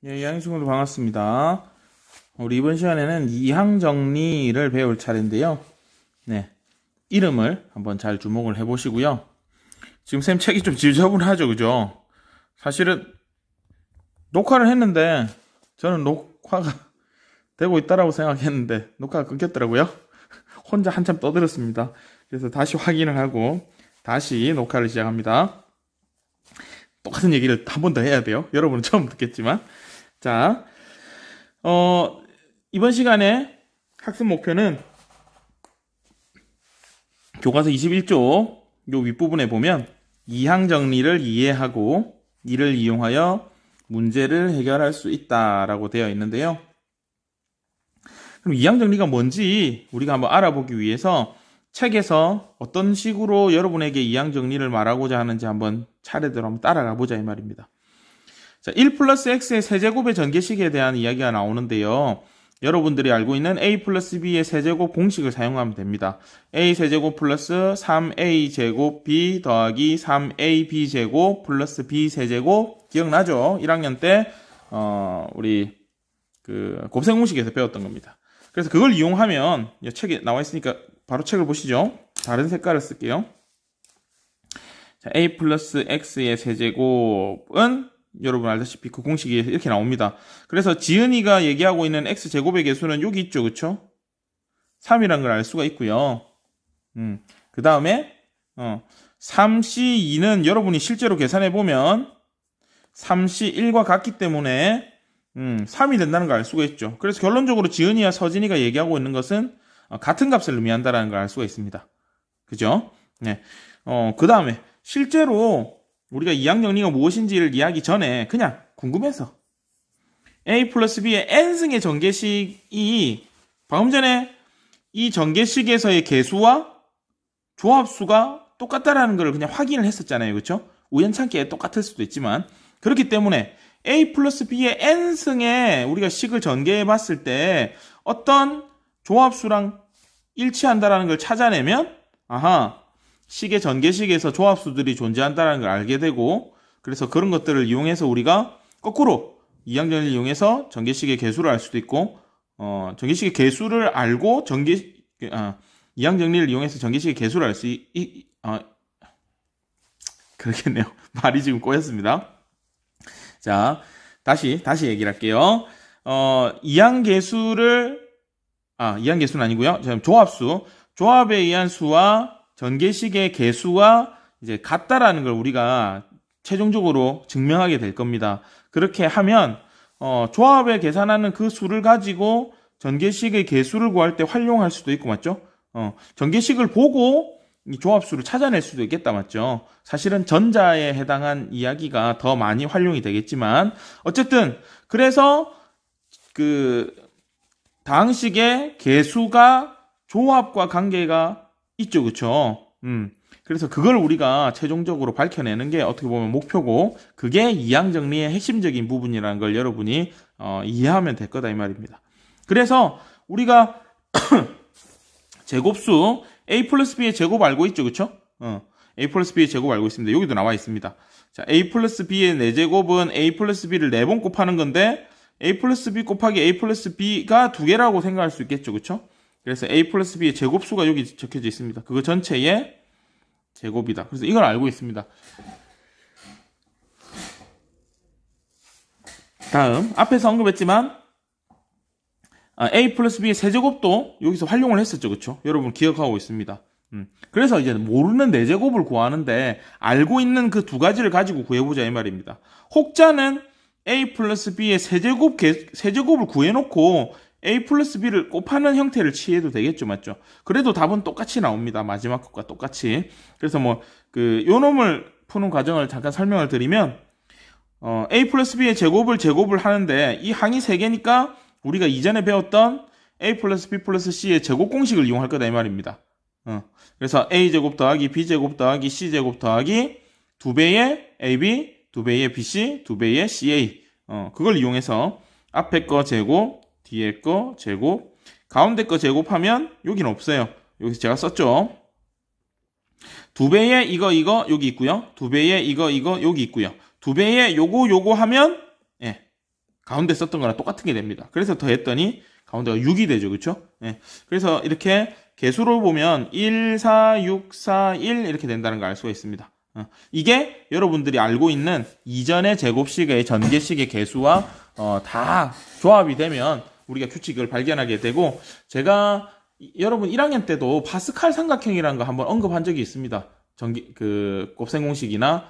예, 양희 친구들 반갑습니다. 우리 이번 시간에는 이항 정리를 배울 차례인데요. 네, 이름을 한번 잘 주목을 해보시고요. 지금 쌤 책이 좀 지저분하죠, 그죠? 사실은 녹화를 했는데 저는 녹화가 되고 있다라고 생각했는데 녹화가 끊겼더라고요. 혼자 한참 떠들었습니다. 그래서 다시 확인을 하고 다시 녹화를 시작합니다. 똑같은 얘기를 한 번 더 해야 돼요. 여러분은 처음 듣겠지만. 자, 이번 시간에 학습 목표는 교과서 21쪽 요 윗부분에 보면 이항 정리를 이해하고 이를 이용하여 문제를 해결할 수 있다라고 되어 있는데요. 그럼 이항 정리가 뭔지 우리가 한번 알아보기 위해서 책에서 어떤 식으로 여러분에게 이항 정리를 말하고자 하는지 한번 차례대로 한번 따라가 보자 이 말입니다. 자, 1 플러스 x의 세제곱의 전개식에 대한 이야기가 나오는데요. 여러분들이 알고 있는 a 플러스 b의 세제곱 공식을 사용하면 됩니다. a 세제곱 플러스 3a 제곱 b 더하기 3ab 제곱 플러스 b 세제곱 기억나죠? 1학년 때 우리 그 곱셈 공식에서 배웠던 겁니다. 그래서 그걸 이용하면 책에 나와 있으니까 바로 책을 보시죠. 다른 색깔을 쓸게요. 자, a 플러스 x의 세제곱은 여러분 알다시피 그 공식이 이렇게 나옵니다. 그래서 지은이가 얘기하고 있는 x제곱의 개수는 여기 있죠, 그쵸? 3이라는 걸 알 수가 있고요. 그 다음에 3c2는 여러분이 실제로 계산해보면 3c1과 같기 때문에 3이 된다는 걸 알 수가 있죠. 그래서 결론적으로 지은이와 서진이가 얘기하고 있는 것은 같은 값을 의미한다는 걸 알 수가 있습니다. 그죠? 네. 그 다음에 실제로 우리가 이항 정리가 무엇인지를 이해하기 전에 그냥 궁금해서 a 플러스 b의 n승의 전개식이 방금 전에 이 전개식에서의 개수와 조합수가 똑같다라는 걸 그냥 확인을 했었잖아요. 그렇죠? 우연찮게 똑같을 수도 있지만 그렇기 때문에 a 플러스 b의 n승의 우리가 식을 전개해 봤을 때 어떤 조합수랑 일치한다라는 걸 찾아내면 아하, 식의 전개식에서 조합수들이 존재한다는 걸 알게 되고 그래서 그런 것들을 이용해서 우리가 거꾸로 이항 정리를 이용해서 전개식의 개수를 알 수도 있고 전개식의 개수를 알고 이항 정리를 이용해서 전개식의 개수를 알 수 그렇겠네요. 말이 지금 꼬였습니다. 자, 다시 얘기를 할게요. 이항 개수는 아니고요. 조합수, 조합에 의한 수와 전개식의 개수가 이제 같다라는 걸 우리가 최종적으로 증명하게 될 겁니다. 그렇게 하면 조합에 계산하는 그 수를 가지고 전개식의 개수를 구할 때 활용할 수도 있고 맞죠? 전개식을 보고 이 조합수를 찾아낼 수도 있겠다 맞죠? 사실은 전자에 해당한 이야기가 더 많이 활용이 되겠지만 어쨌든 그래서 그 다항식의 개수가 조합과 관계가 있죠, 그쵸? 그래서 그걸 우리가 최종적으로 밝혀내는 게 어떻게 보면 목표고, 그게 이항 정리의 핵심적인 부분이라는 걸 여러분이 이해하면 될 거다 이 말입니다. 그래서 우리가 제곱수 a 플러스 b의 제곱 알고 있죠, 그쵸? a 플러스 b의 제곱 알고 있습니다. 여기도 나와 있습니다. 자, a 플러스 b의 4제곱은 a 플러스 b를 4번 곱하는 건데, a 플러스 b 곱하기 a 플러스 b가 2개라고 생각할 수 있겠죠, 그쵸? 그래서 a 플러스 b의 제곱수가 여기 적혀져 있습니다. 그거 전체의 제곱이다. 그래서 이걸 알고 있습니다. 다음 앞에서 언급했지만 a 플러스 b의 세제곱도 여기서 활용을 했었죠. 그쵸? 여러분 기억하고 있습니다. 그래서 이제 모르는 4제곱을 구하는데 알고 있는 그 두 가지를 가지고 구해보자 이 말입니다. 혹자는 a 플러스 b의 세제곱을 구해놓고 a 플러스 b를 곱하는 형태를 취해도 되겠죠, 맞죠? 그래도 답은 똑같이 나옵니다. 마지막 것과 똑같이. 그래서 요 놈을 푸는 과정을 잠깐 설명을 드리면, a 플러스 b의 제곱을 하는데, 이 항이 3개니까, 우리가 이전에 배웠던 a 플러스 b 플러스 c의 제곱 공식을 이용할 거다, 이 말입니다. 그래서 a제곱 더하기 b제곱 더하기 c제곱 더하기 2배의 ab, 2배의 bc, 2배의 ca. 그걸 이용해서 앞에 거 제곱, 뒤에 거 제곱, 가운데 거 제곱하면 여기는 없어요. 여기서 제가 썼죠. 2배의 이거 여기 있고요. 2배의 이거 여기 있고요. 2배의 요거 하면 가운데 썼던 거랑 똑같은 게 됩니다. 그래서 더했더니 가운데가 6이 되죠. 그렇죠? 예. 그래서 이렇게 개수로 보면 1, 4, 6, 4, 1 이렇게 된다는 걸 알 수가 있습니다. 이게 여러분들이 알고 있는 이전의 제곱식의 전개식의 개수와 다 조합이 되면 우리가 규칙을 발견하게 되고, 제가 여러분 1학년 때도 파스칼 삼각형이라는 거 한번 언급한 적이 있습니다. 곱셈 공식이나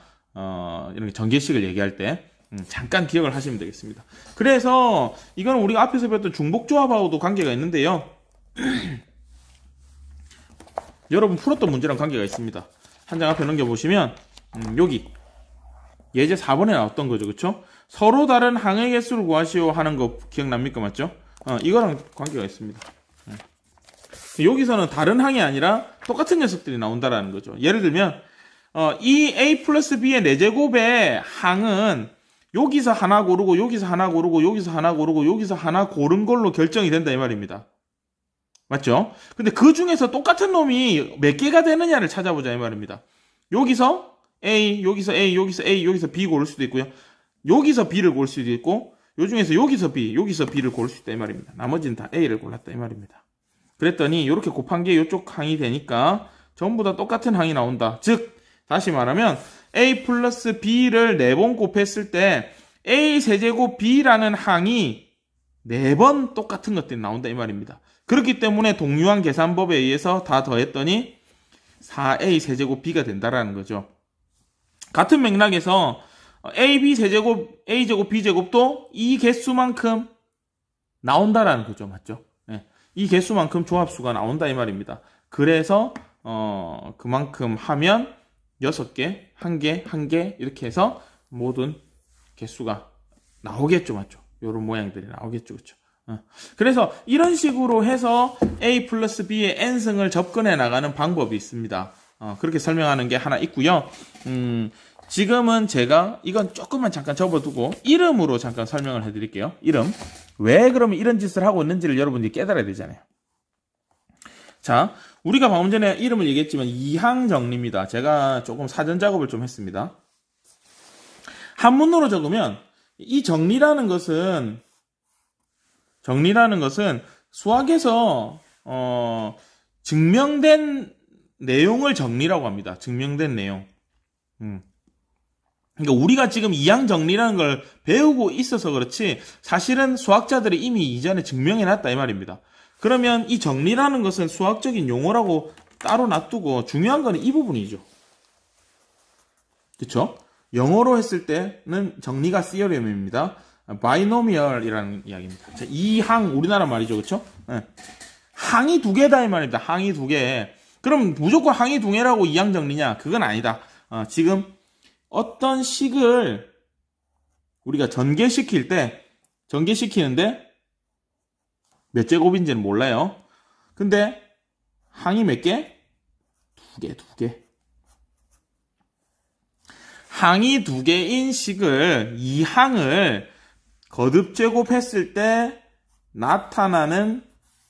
이런 전개식을 얘기할 때 잠깐 기억을 하시면 되겠습니다. 그래서 이거는 우리가 앞에서 배웠던 중복조합하고도 관계가 있는데요. 여러분 풀었던 문제랑 관계가 있습니다. 한 장 앞에 넘겨보시면 여기 예제 4번에 나왔던 거죠. 그쵸? 서로 다른 항의 개수를 구하시오 하는 거 기억납니까? 맞죠? 이거랑 관계가 있습니다. 여기서는 다른 항이 아니라 똑같은 녀석들이 나온다라는 거죠. 예를 들면 이 a 플러스 b의 4제곱의 항은 여기서 하나 고르고 여기서 하나 고르고 여기서 하나 고르고 여기서 하나 고른 걸로 결정이 된다 이 말입니다. 맞죠? 근데 그 중에서 똑같은 놈이 몇 개가 되느냐를 찾아보자 이 말입니다. 여기서 A, 여기서 A, 여기서 A, 여기서 B 고를 수도 있고요. 여기서 B를 고를 수도 있고, 요 중에서 여기서 B, 여기서 B를 고를 수 있다 이 말입니다. 나머지는 다 A를 골랐다 이 말입니다. 그랬더니 이렇게 곱한 게 이쪽 항이 되니까 전부 다 똑같은 항이 나온다. 즉 다시 말하면 A 플러스 B를 4번 곱했을 때 A 세제곱 B라는 항이 4번 똑같은 것들이 나온다 이 말입니다. 그렇기 때문에 동유한 계산법에 의해서 다 더했더니 4A 세제곱 B가 된다라는 거죠. 같은 맥락에서 AB 세제곱, A제곱, B제곱도 이 개수만큼 나온다라는 거죠. 맞죠? 네. 이 개수만큼 조합수가 나온다 이 말입니다. 그래서 그만큼 하면 6개, 1개, 1개 이렇게 해서 모든 개수가 나오겠죠. 맞죠? 요런 모양들이 나오겠죠. 그렇죠? 그래서 이런 식으로 해서 A 플러스 B의 n승을 접근해 나가는 방법이 있습니다. 그렇게 설명하는 게 하나 있고요. 지금은 제가 이건 조금만 잠깐 접어두고 이름으로 잠깐 설명을 해드릴게요. 이름. 왜 그러면 이런 짓을 하고 있는지를 여러분들이 깨달아야 되잖아요. 자, 우리가 방금 전에 이름을 얘기했지만 이항 정리입니다. 제가 조금 사전 작업을 좀 했습니다. 한문으로 적으면 이 정리라는 것은 수학에서 증명된 내용을 정리라고 합니다. 증명된 내용. 그러니까 우리가 지금 이항 정리라는 걸 배우고 있어서 그렇지 사실은 수학자들이 이미 이전에 증명해놨다 이 말입니다. 그러면 이 정리라는 것은 수학적인 용어라고 따로 놔두고 중요한 건 이 부분이죠. 그렇죠? 영어로 했을 때는 정리가 theorem입니다. 바이노미얼이라는 이야기입니다. 자, 이 항 우리나라 말이죠. 그렇죠? 네. 항이 2개다 이 말입니다. 항이 2개. 그럼 무조건 항이 2개라고 이항 정리냐? 그건 아니다. 지금 어떤 식을 우리가 전개시키는데 몇 제곱인지는 몰라요. 근데 항이 몇 개? 2개. 항이 2개인 식을 이 항을 거듭 제곱했을 때 나타나는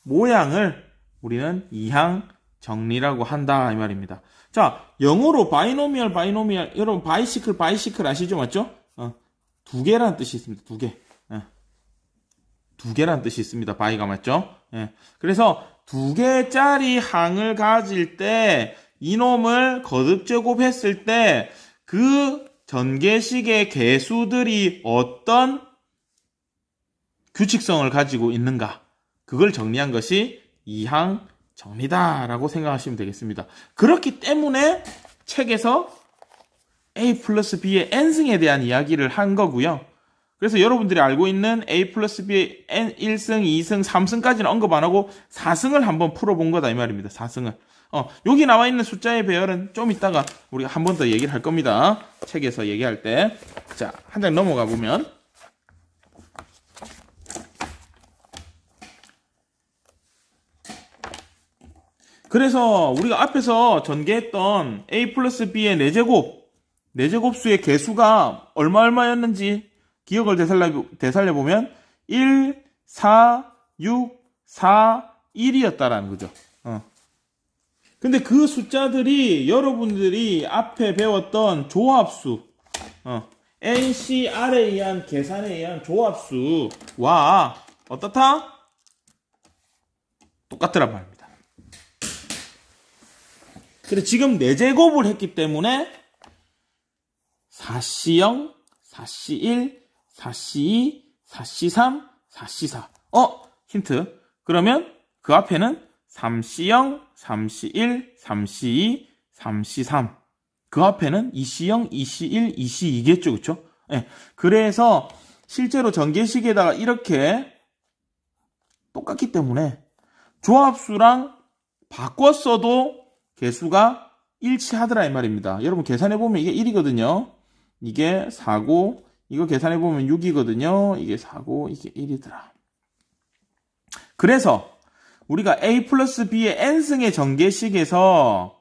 모양을 우리는 이항 정리라고 한다 이 말입니다. 자, 영어로 바이노미얼 여러분 바이시클 아시죠? 맞죠? 2개라는 뜻이 있습니다. 2개. 2개라는 뜻이 있습니다. 바이가 맞죠? 그래서 2개짜리 항을 가질 때 이놈을 거듭 제곱했을 때 그 전개식의 개수들이 어떤 규칙성을 가지고 있는가, 그걸 정리한 것이 이항 정리다라고 생각하시면 되겠습니다. 그렇기 때문에 책에서 A 플러스 B의 n승에 대한 이야기를 한 거고요. 그래서 여러분들이 알고 있는 A 플러스 B의 1승, 2승, 3승까지는 언급 안 하고 4승을 한번 풀어본 거다 이 말입니다. 4승을. 여기 나와 있는 숫자의 배열은 좀 이따가 우리가 한 번 더 얘기를 할 겁니다. 책에서 얘기할 때. 자, 한 장 넘어가 보면 그래서 우리가 앞에서 전개했던 A 플러스 B의 4제곱수의 개수가 얼마였는지 기억을 되살려보면 1, 4, 6, 4, 1이었다라는 거죠. 근데 그 숫자들이 여러분들이 앞에 배웠던 조합수, NCR에 의한 계산에 의한 조합수와 어떻다? 똑같더란 말입니다. 그래서 지금 4제곱을 했기 때문에 4C0, 4C1, 4C2, 4C3, 4C4. 힌트. 그러면 그 앞에는 3C0, 3C1, 3C2, 3C3. 그 앞에는 2C0, 2C1, 2C2겠죠. 그쵸? 네. 그래서 실제로 전개식에다가 이렇게 똑같기 때문에 조합수랑 바꿨어도 개수가 일치하더라 이 말입니다. 여러분 계산해보면 이게 1이거든요. 이게 4고 이거 계산해보면 6이거든요. 이게 4고 이게 1이더라. 그래서 우리가 A 플러스 B의 n승의 전개식에서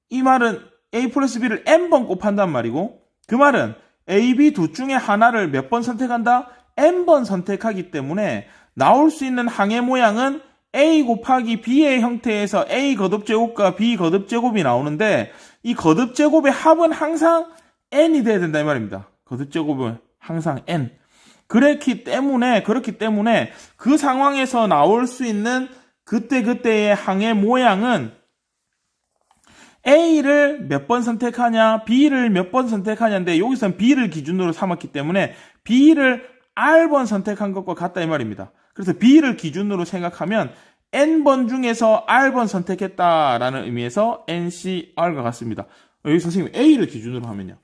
이 말은 A 플러스 B를 n번 곱한단 말이고 그 말은 A, B 둘 중에 하나를 몇 번 선택한다? n번 선택하기 때문에 나올 수 있는 항의 모양은 A 곱하기 B의 형태에서 A 거듭제곱과 B 거듭제곱이 나오는데 이 거듭제곱의 합은 항상 n이 돼야 된다 이 말입니다. 거듭제곱은 항상 n. 그렇기 때문에 그 상황에서 나올 수 있는 그때의 항의 모양은 A를 몇 번 선택하냐, B를 몇 번 선택하냐인데 여기서는 B를 기준으로 삼았기 때문에 B를 R번 선택한 것과 같다 이 말입니다. 그래서 B를 기준으로 생각하면 N번 중에서 R번 선택했다라는 의미에서 NCR과 같습니다. 여기 선생님이 A를 기준으로 하면요.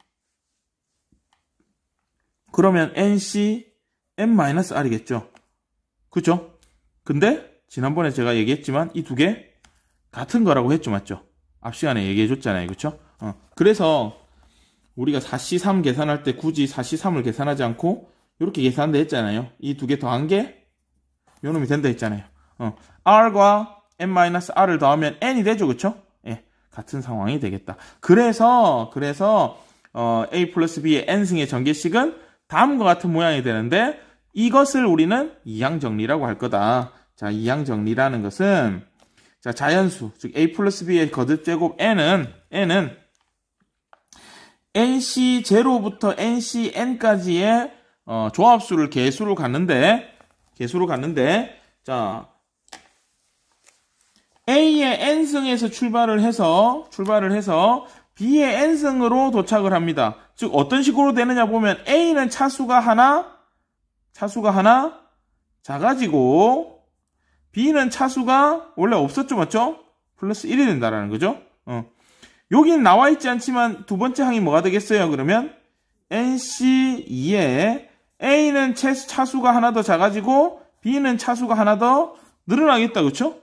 그러면 NC N-R이겠죠. 그죠? 근데 지난번에 제가 얘기했지만 이 두 개 같은 거라고 했죠. 맞죠? 앞 시간에 얘기해 줬잖아요. 그쵸? 그래서 우리가 4C3 계산할 때 굳이 4C3을 계산하지 않고 이렇게 계산한다 했잖아요. 이 두 개 더한 게 요놈이 된다 했잖아요. R과 N-R을 더하면 N이 되죠. 그쵸? 예, 같은 상황이 되겠다. 그래서 A 플러스 B의 N승의 전개식은 다음과 같은 모양이 되는데 이것을 우리는 이항정리라고 할 거다. 자, 이항정리라는 것은 자, 자연수, 즉 A 플러스 B의 거듭제곱 N은 NC0부터 NCN까지의 조합수를 개수로 갔는데 자, A의 N승에서 출발을 해서 B의 N승으로 도착을 합니다. 즉 어떤 식으로 되느냐 보면 A는 차수가 하나 작아지고 B는 차수가 원래 없었죠. 맞죠? 플러스 1이 된다라는 거죠. 여기는 나와 있지 않지만 두 번째 항이 뭐가 되겠어요? 그러면 NC2에 A는 차수가 하나 더 작아지고 B는 차수가 하나 더 늘어나겠다. 그렇죠?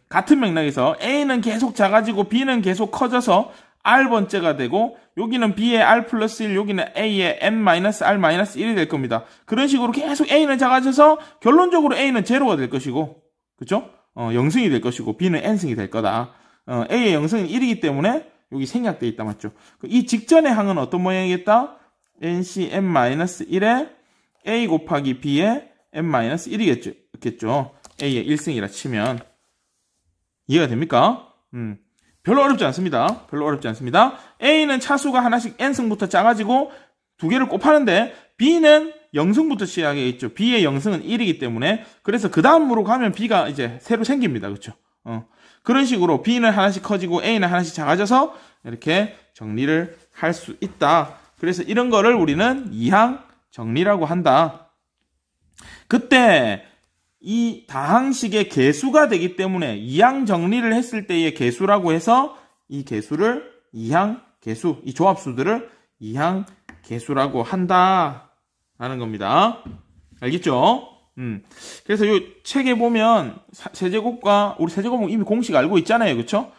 같은 맥락에서 A는 계속 작아지고 B는 계속 커져서 R번째가 되고 여기는 B의 R 플러스 1, 여기는 A의 N-R-1이 될 겁니다. 그런 식으로 계속 A는 작아져서 결론적으로 A는 제로가 될 것이고 그쵸? 0승이 될 것이고 B는 N승이 될 거다. A의 0승은 1이기 때문에 여기 생략되어 있다. 맞죠? 이 직전의 항은 어떤 모양이겠다? NC N-1에 A 곱하기 B의 N-1이겠죠. A의 1승이라 치면 이해가 됩니까? 별로 어렵지 않습니다. A는 차수가 하나씩 N승부터 작아지고 두 개를 곱하는데 B는 0승부터 시작해 있죠. B의 0승은 1이기 때문에 그래서 그 다음으로 가면 B가 이제 새로 생깁니다. 그렇죠? 그런 식으로 B는 하나씩 커지고 A는 하나씩 작아져서 이렇게 정리를 할 수 있다. 그래서 이런 거를 우리는 이항 정리라고 한다. 그때 이 다항식의 개수가 되기 때문에 이항 정리를 했을 때의 개수라고 해서 이 개수를 이항 개수, 이 조합수들을 이항 개수라고 한다라는 겁니다. 알겠죠? 그래서 이 책에 보면 세제곱과 우리 세제곱은 이미 공식 알고 있잖아요. 그렇죠?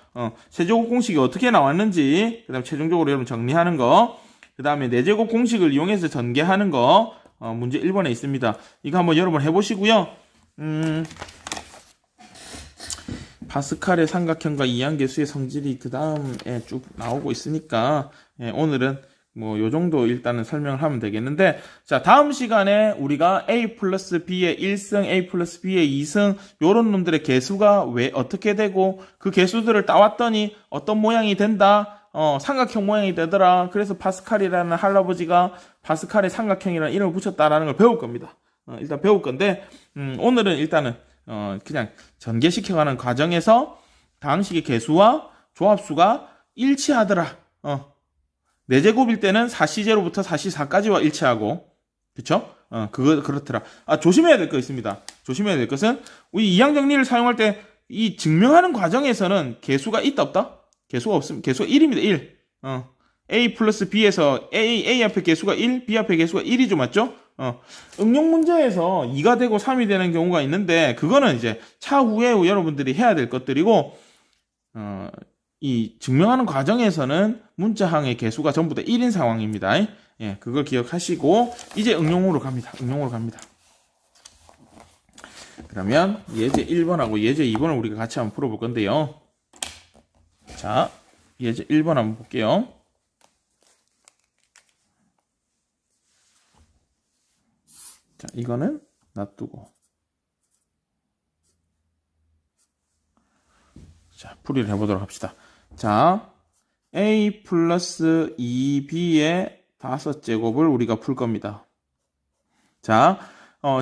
세제곱 공식이 어떻게 나왔는지, 그다음에 최종적으로 여러분 정리하는 거, 그다음에 네제곱 공식을 이용해서 전개하는 거 문제 1번에 있습니다. 이거 한번 여러분 해보시고요. 파스칼의 삼각형과 이항계수의 성질이 그 다음에 쭉 나오고 있으니까 오늘은 뭐 요 정도 일단은 설명을 하면 되겠는데, 자, 다음 시간에 우리가 A 플러스 B의 1승, A 플러스 B의 2승 요런 놈들의 개수가 왜 어떻게 되고 그 개수들을 따왔더니 어떤 모양이 된다, 삼각형 모양이 되더라. 그래서 파스칼이라는 할아버지가 파스칼의 삼각형이라는 이름을 붙였다라는 걸 배울 겁니다. 일단 배울 건데, 오늘은 일단은, 그냥 전개시켜가는 과정에서 다항식의 개수와 조합수가 일치하더라. 4제곱일 때는 4c제로부터 4c4까지와 일치하고, 그쵸? 그렇더라. 조심해야 될 거 있습니다. 조심해야 될 것은, 우리 이항 정리를 사용할 때, 이 증명하는 과정에서는 개수가 있다, 없다? 개수가 없으면, 개수가 1입니다, 1. A 플러스 B에서 A 앞에 개수가 1, B 앞에 개수가 1이죠, 맞죠? 응용 문제에서 2가 되고 3이 되는 경우가 있는데, 그거는 이제 차후에 여러분들이 해야 될 것들이고, 이 증명하는 과정에서는 문자항의 개수가 전부 다 1인 상황입니다. 예, 그걸 기억하시고, 이제 응용으로 갑니다. 응용으로 갑니다. 그러면 예제 1번하고 예제 2번을 우리가 같이 한번 풀어볼 건데요. 자, 예제 1번 한번 볼게요. 자, 이거는 놔두고. 자, 풀이를 해보도록 합시다. 자, A 플러스 2B의 5제곱을 우리가 풀 겁니다. 자,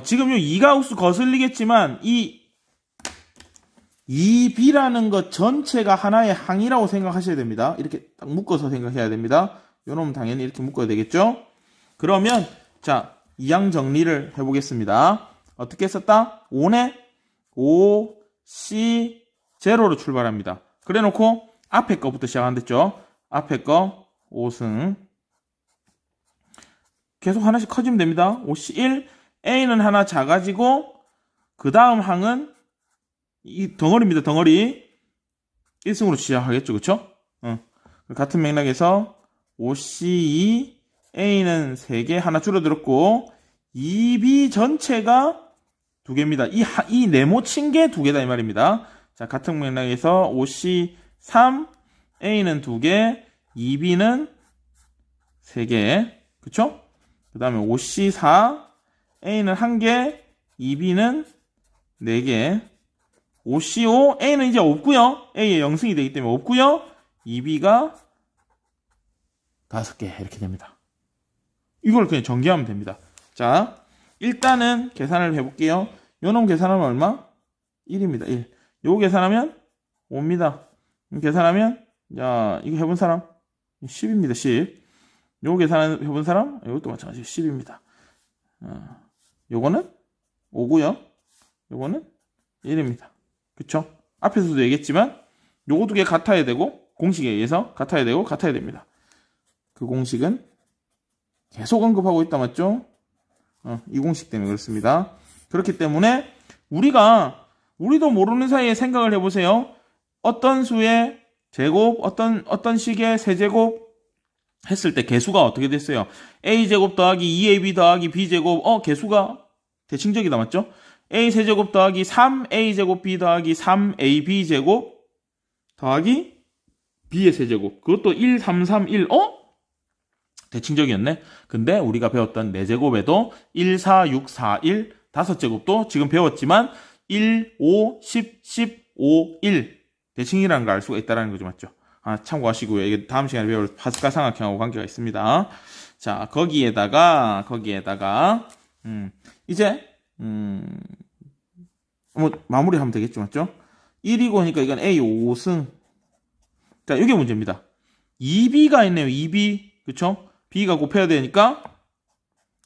지금 요 2가 옥수 거슬리겠지만, 이 2B라는 것 전체가 하나의 항이라고 생각하셔야 됩니다. 이렇게 딱 묶어서 생각해야 됩니다. 요 놈은 당연히 이렇게 묶어야 되겠죠? 그러면, 자, 이항 정리를 해보겠습니다. 어떻게 썼다? 5네? 5, C, 제로로 출발합니다. 그래 놓고, 앞에 거부터 시작한댔죠? 앞에 거, 5승. 계속 하나씩 커지면 됩니다. 5C 1, A는 하나 작아지고, 그 다음 항은, 이 덩어리입니다, 덩어리. 1승으로 시작하겠죠, 그쵸? 같은 맥락에서, 5C2, A는 3개, 하나 줄어들었고, 2B 전체가 2개입니다. 이 네모친 게 2개다, 이 말입니다. 자, 같은 맥락에서, 5C3, A는 2개, 2B는 3개, 그쵸? 그 다음에 5C4, A는 1개, 2B는 4개, 5C5, A는 이제 없고요. A의 0승이 되기 때문에 없고요. 2B가 5개 이렇게 됩니다. 이걸 그냥 전개하면 됩니다. 자, 일단은 계산을 해볼게요. 요놈 계산하면 얼마? 1입니다. 1. 요거 계산하면 5입니다. 계산하면 야, 이거 해본 사람? 10입니다. 10. 요거 계산해본 사람? 이것도 마찬가지로 10입니다. 요거는 5고요. 요거는 1입니다. 그쵸? 앞에서도 얘기했지만 요거 두 개 같아야 되고 공식에 의해서 같아야 되고 같아야 됩니다. 그 공식은 계속 언급하고 있다, 맞죠? 이 공식 때문에 그렇습니다. 그렇기 때문에 우리도 모르는 사이에 생각을 해보세요. 어떤 수의 제곱, 어떤 식의 세제곱 했을 때 개수가 어떻게 됐어요? A제곱 더하기 2AB 더하기 B제곱, 개수가 대칭적이다, 맞죠? A 세제곱 더하기 3A제곱 B 더하기 3AB제곱 더하기 B의 세제곱. 그것도 1, 3, 3, 1, 대칭적이었네. 근데 우리가 배웠던 4제곱에도 1, 4, 6, 4, 1, 5제곱도 지금 배웠지만 1, 5, 10, 15, 1 대칭이라는 걸 알 수가 있다는 거죠, 맞죠? 참고하시고요. 이게 다음 시간에 배울 파스칼 삼각형하고 관계가 있습니다. 자, 거기에다가 이제 마무리하면 되겠죠, 맞죠? 1이고 하니까 이건 A 5승. 자, 이게 문제입니다. 2B가 있네요, 2B. 그쵸? B가 곱해야 되니까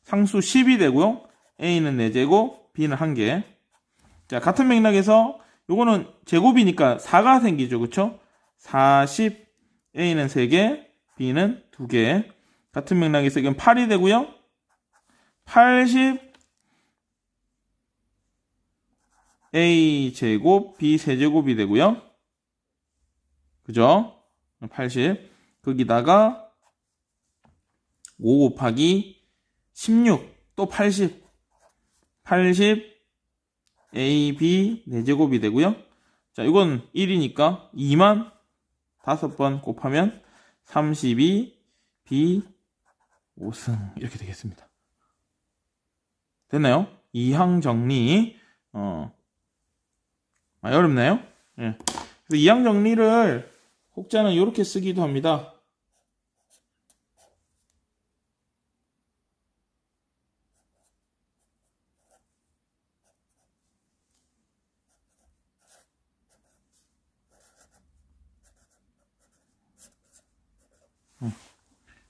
상수 10이 되고요. A는 4제곱, B는 1개. 자, 같은 맥락에서 요거는 제곱이니까 4가 생기죠, 그쵸? 40, A는 3개, B는 2개. 같은 맥락에서 이건 8이 되고요. 80, A제곱, B 세제곱이 되고요. 그죠? 80. 거기다가 5 곱하기 16, 또 80. 80, A, B 4제곱이 되고요. 자, 이건 1이니까 2만 5번 곱하면 32, B 5승 이렇게 되겠습니다. 됐나요? 이항 정리. 어렵나요? 예. 그래서 이항 정리를 혹자는 이렇게 쓰기도 합니다.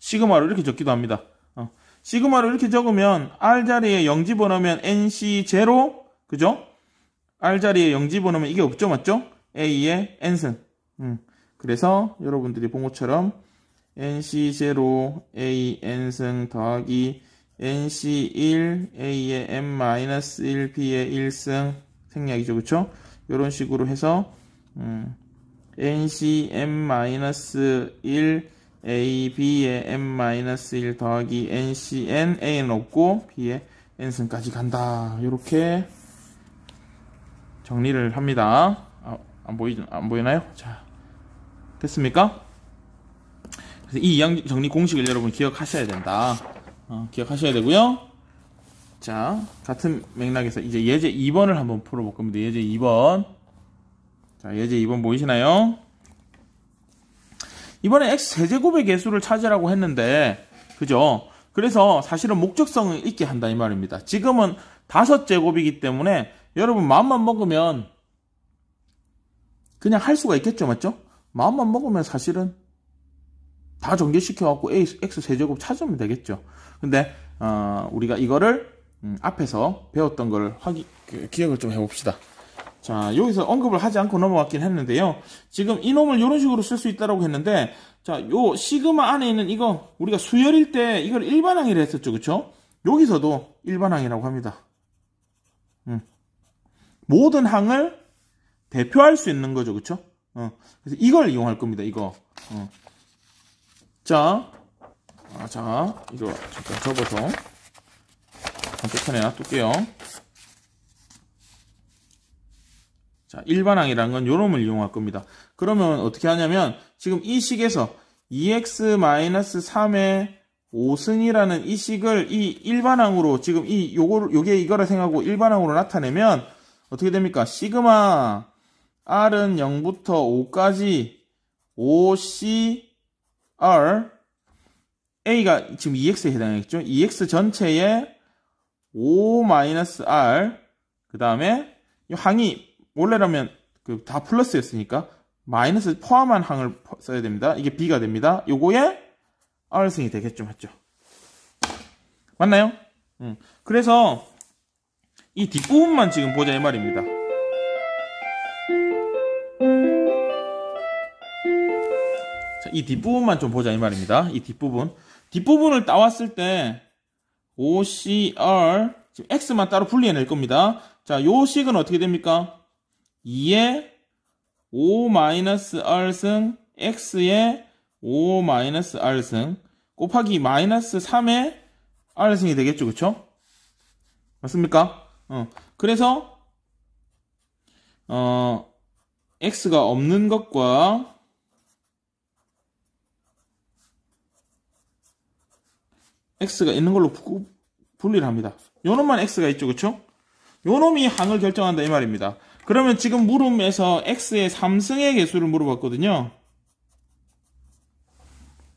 시그마로 이렇게 적기도 합니다. 시그마로 이렇게 적으면 R 자리에 0 집어넣으면 NC0, 그죠? R 자리에 0 집어넣으면 이게 없죠, 맞죠? A의 N승. 그래서 여러분들이 본 것처럼 NC0 A N승 더하기 NC1 A의 M-1 B의 1승 생략이죠, 그쵸? 이런 식으로 해서 NCM-1 A, B의 M-1 더하기 NCN, A는 없고 B의 N승까지 간다. 이렇게 정리를 합니다. 안 보이나요? 자, 됐습니까? 그래서 이 이항 정리 공식을 여러분 기억하셔야 된다. 기억하셔야 되고요. 자, 같은 맥락에서 이제 예제 2번을 한번 풀어볼 겁니다. 예제 2번. 자, 예제 2번 보이시나요? 이번에 x 세제곱의 개수를 찾으라고 했는데, 그죠? 그래서 사실은 목적성을 있게 한다 이 말입니다. 지금은 5제곱이기 때문에 여러분 마음만 먹으면 그냥 할 수가 있겠죠, 맞죠? 마음만 먹으면 사실은 다 전개시켜갖고 x 세제곱 찾으면 되겠죠. 근데 우리가 이거를 앞에서 배웠던 걸 기억을 좀 해봅시다. 자, 여기서 언급을 하지 않고 넘어갔긴 했는데요. 지금 이놈을 이런 식으로 쓸 수 있다고 했는데, 자, 요 시그마 안에 있는 이거 우리가 수열일 때 이걸 일반항이라 했었죠, 그쵸? 여기서도 일반항이라고 합니다. 모든 항을 대표할 수 있는 거죠, 그쵸? 그래서 이걸 이용할 겁니다, 이거. 자, 이거 잠깐 접어서 반대편에 놔둘게요. 자, 일반항이라는 건 요놈을 이용할 겁니다. 그러면 어떻게 하냐면 지금 이 식에서 2x-3의 5승이라는 이 식을 이 일반항으로 지금 요게 이거를 생각하고 일반항으로 나타내면 어떻게 됩니까? 시그마 R은 0부터 5까지 5CR A가 지금 2x에 해당하겠죠? 2x 전체에 5-R 그 다음에 이 항이 원래라면 다 플러스였으니까 마이너스 포함한 항을 써야 됩니다. 이게 B가 됩니다. 요거에 R승이 되겠죠, 맞죠? 맞나요? 그래서 이 뒷부분만 지금 보자 이 말입니다. 자, 이 뒷부분만 좀 보자 이 말입니다. 이 뒷부분을 따왔을 때 OCR 지금 X만 따로 분리해낼 겁니다. 자, 요 식은 어떻게 됩니까? 2의 5-R승 X의 5-R승 곱하기 마이너스 3의 R승이 되겠죠, 그쵸? 맞습니까? 그래서 X가 없는 것과 X가 있는 걸로 분리를 합니다. 요 놈만 X가 있죠, 그쵸? 요 놈이 항을 결정한다 이 말입니다. 그러면 지금 물음에서 X의 3승의 개수를 물어봤거든요.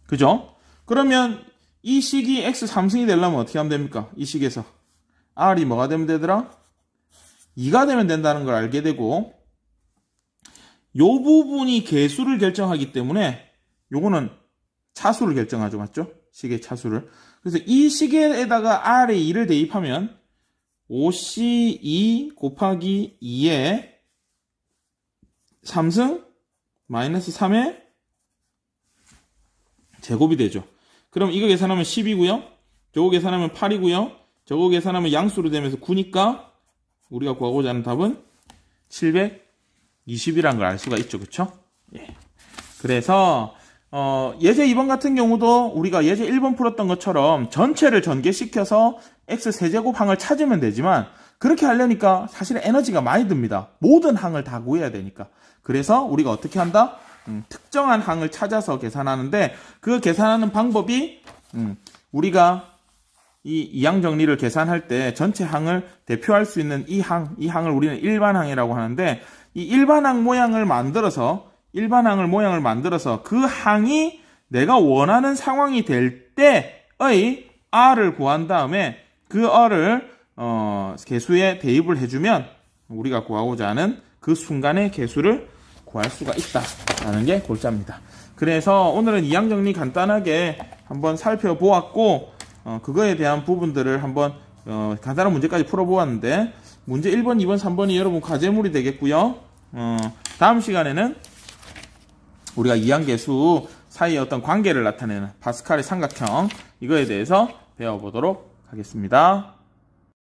그죠? 그러면 이 식이 X 3승이 되려면 어떻게 하면 됩니까? 이 식에서 R이 뭐가 되면 되더라? 2가 되면 된다는 걸 알게 되고 요 부분이 개수를 결정하기 때문에 요거는 차수를 결정하죠, 맞죠? 식의 차수를. 그래서 이 식에다가 R에 2를 대입하면 5C2 곱하기 2의 3승 마이너스 3의 제곱이 되죠. 그럼 이거 계산하면 10이고요. 저거 계산하면 8이고요. 저거 계산하면 양수로 되면서 9니까 우리가 구하고자 하는 답은 720이라는 걸 알 수가 있죠. 그쵸? 예. 그래서 예제 2번 같은 경우도 우리가 예제 1번 풀었던 것처럼 전체를 전개시켜서 x 세제곱 항을 찾으면 되지만 그렇게 하려니까 사실은 에너지가 많이 듭니다. 모든 항을 다 구해야 되니까. 그래서 우리가 어떻게 한다? 특정한 항을 찾아서 계산하는데 그 계산하는 방법이 우리가 이 이항 정리를 계산할 때 전체 항을 대표할 수 있는 이 항을 우리는 일반항이라고 하는데 이 일반항 모양을 만들어서 그 항이 내가 원하는 상황이 될 때의 R을 구한 다음에 그 R을 개수에 대입을 해주면 우리가 구하고자 하는 그 순간의 개수를 구할 수가 있다라는 게 골자입니다. 그래서 오늘은 이항 정리 간단하게 한번 살펴보았고, 그거에 대한 부분들을 한번 간단한 문제까지 풀어보았는데, 문제 1번, 2번, 3번이 여러분 과제물이 되겠고요. 다음 시간에는 우리가 이항계수 사이의 어떤 관계를 나타내는 파스칼의 삼각형, 이거에 대해서 배워보도록 하겠습니다.